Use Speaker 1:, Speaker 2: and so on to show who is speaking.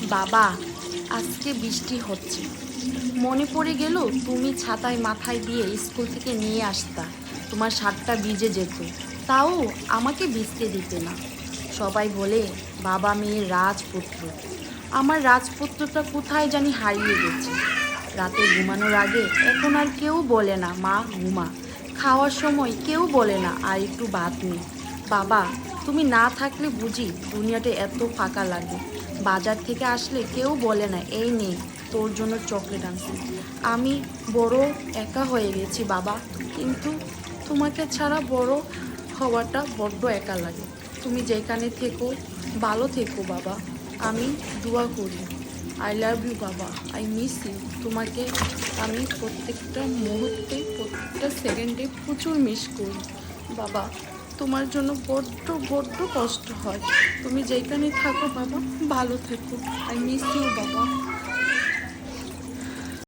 Speaker 1: বাবা, আজকে বৃষ্টি হচ্ছে, মনে পড়ে গেল তুমি ছাতায় মাথায় দিয়ে স্কুল থেকে নিয়ে আসতা। তোমার শার্টটা ভিজে যেত, তাও আমাকে ভিজতে দিতে না। সবাই বলে বাবা মেয়ের রাজপুত্র। আমার রাজপুত্রটা কোথায় জানি হারিয়ে গেছে। রাতে ঘুমানোর আগে এখন আর কেউ বলে না মা ঘুমা। খাওয়ার সময় কেউ বলে না আর একটু ভাত নেই। বাবা, তুমি না থাকলে বুঝি দুনিয়াটা এত ফাঁকা লাগে। বাজার থেকে আসলে কেউ বলে না এই নেই তোর জন্য চকলেট আনছি। আমি বড় একা হয়ে গেছি বাবা, কিন্তু তোমাকে ছাড়া বড় হওয়াটা বড্ড একা লাগে। তুমি যেখানে থেকো ভালো থেকো বাবা, আমি দোয়া করি। আই লাভ ইউ বাবা, আই মিস ইউ। তোমাকে আমি প্রত্যেকটা মুহূর্তে প্রত্যেকটা সেকেন্ডে প্রচুর মিস করি বাবা। তোমার জন্য বড্ড বড্ড কষ্ট হয়। তুমি যেখানে থাকো বাবা ভালো থেকো। আই মিস ইউ বাবা।